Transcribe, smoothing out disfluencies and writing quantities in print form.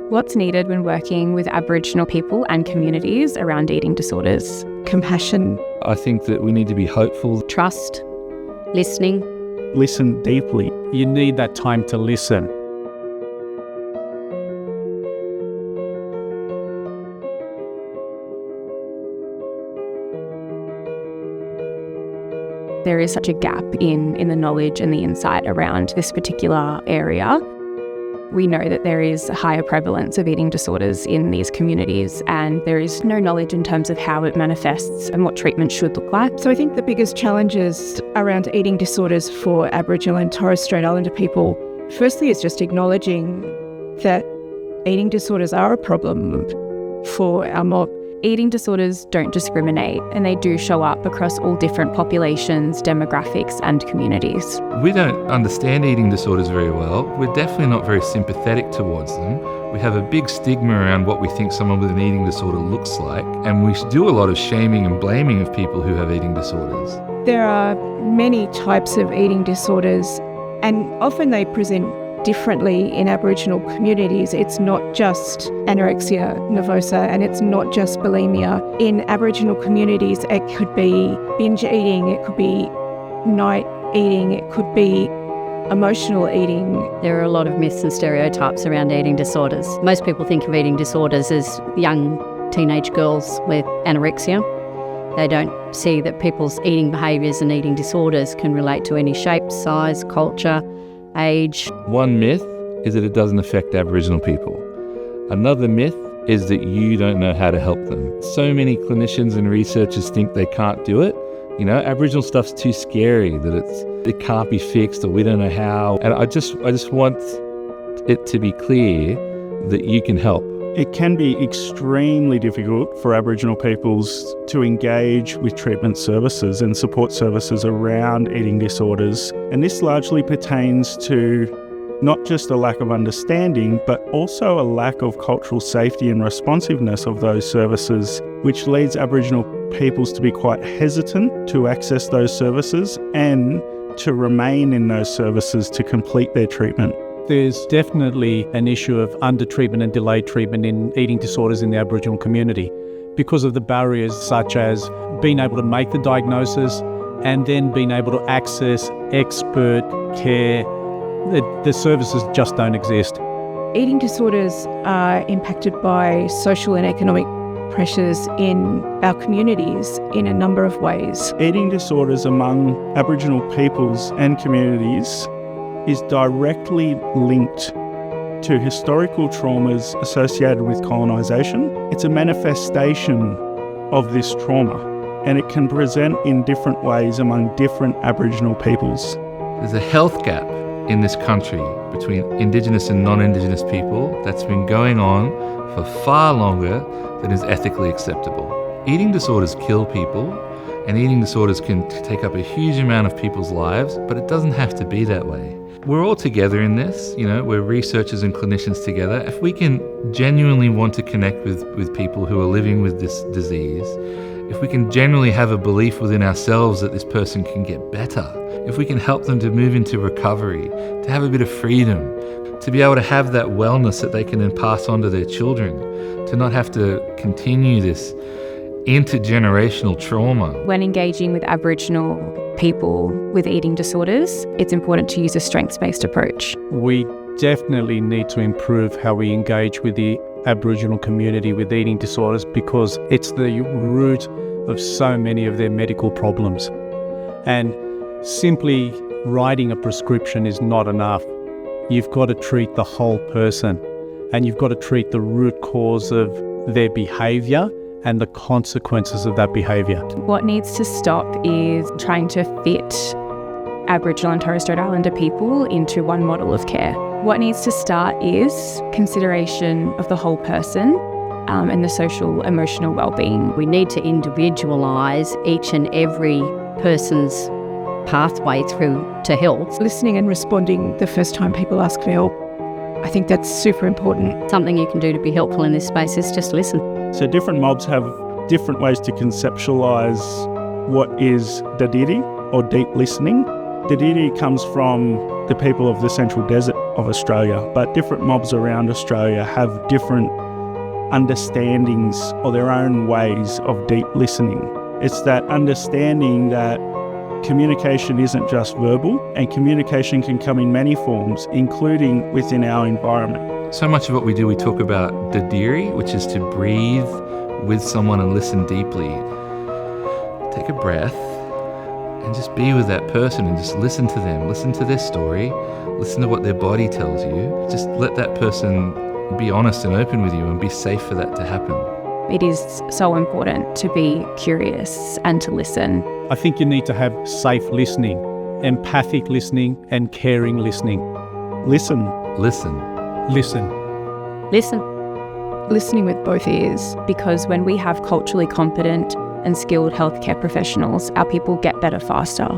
What's needed when working with Aboriginal people and communities around eating disorders? Compassion. I think that we need to be hopeful. Trust. Listening. Listen deeply. You need that time to listen. There is such a gap in the knowledge and the insight around this particular area. We know that there is a higher prevalence of eating disorders in these communities, and there is no knowledge in terms of how it manifests and what treatment should look like. So I think the biggest challenges around eating disorders for Aboriginal and Torres Strait Islander people, firstly, is just acknowledging that eating disorders are a problem for our mob. Eating disorders don't discriminate, and they do show up across all different populations, demographics and communities. We don't understand eating disorders very well. We're definitely not very sympathetic towards them. We have a big stigma around what we think someone with an eating disorder looks like, and we do a lot of shaming and blaming of people who have eating disorders. There are many types of eating disorders, and often they present differently in Aboriginal communities. It's not just anorexia nervosa and it's not just bulimia. In Aboriginal communities, it could be binge eating, it could be night eating, it could be emotional eating. There are a lot of myths and stereotypes around eating disorders. Most people think of eating disorders as young teenage girls with anorexia. They don't see that people's eating behaviours and eating disorders can relate to any shape, size, culture, age. One myth is that it doesn't affect Aboriginal people. Another myth is that you don't know how to help them. So many clinicians and researchers think they can't do it. You know, Aboriginal stuff's too scary, that it can't be fixed or we don't know how. And I just want it to be clear that you can help. It can be extremely difficult for Aboriginal peoples to engage with treatment services and support services around eating disorders. And this largely pertains to not just a lack of understanding, but also a lack of cultural safety and responsiveness of those services, which leads Aboriginal peoples to be quite hesitant to access those services and to remain in those services to complete their treatment. There's definitely an issue of under-treatment and delayed treatment in eating disorders in the Aboriginal community because of the barriers such as being able to make the diagnosis and then being able to access expert care. The services just don't exist. Eating disorders are impacted by social and economic pressures in our communities in a number of ways. Eating disorders among Aboriginal peoples and communities is directly linked to historical traumas associated with colonisation. It's a manifestation of this trauma, and it can present in different ways among different Aboriginal peoples. There's a health gap in this country between Indigenous and non-Indigenous people that's been going on for far longer than is ethically acceptable. Eating disorders kill people, and eating disorders can take up a huge amount of people's lives, but it doesn't have to be that way. We're all together in this, we're researchers and clinicians together. If we can genuinely want to connect with people who are living with this disease, if we can genuinely have a belief within ourselves that this person can get better, if we can help them to move into recovery, to have a bit of freedom, to be able to have that wellness that they can then pass on to their children, to not have to continue this intergenerational trauma. When engaging with Aboriginal people with eating disorders, it's important to use a strengths-based approach. We definitely need to improve how we engage with the Aboriginal community with eating disorders because it's the root of so many of their medical problems. And simply writing a prescription is not enough. You've got to treat the whole person, and you've got to treat the root cause of their behaviour and the consequences of that behaviour. What needs to stop is trying to fit Aboriginal and Torres Strait Islander people into one model of care. What needs to start is consideration of the whole person and the social, emotional well-being. We need to individualise each and every person's pathway through to health. Listening and responding the first time people ask for help, I think that's super important. Something you can do to be helpful in this space is just listen. So different mobs have different ways to conceptualise what is dadiri or deep listening. Dadiri comes from the people of the Central Desert of Australia, but different mobs around Australia have different understandings or their own ways of deep listening. It's that understanding that communication isn't just verbal, and communication can come in many forms, including within our environment. So much of what we do, we talk about dadiri, which is to breathe with someone and listen deeply. Take a breath and just be with that person and just listen to them, listen to their story, listen to what their body tells you. Just let that person be honest and open with you and be safe for that to happen. It is so important to be curious and to listen. I think you need to have safe listening, empathic listening, and caring listening. Listen. Listen. Listen. Listen. Listening with both ears. Because when we have culturally competent and skilled healthcare professionals, our people get better faster.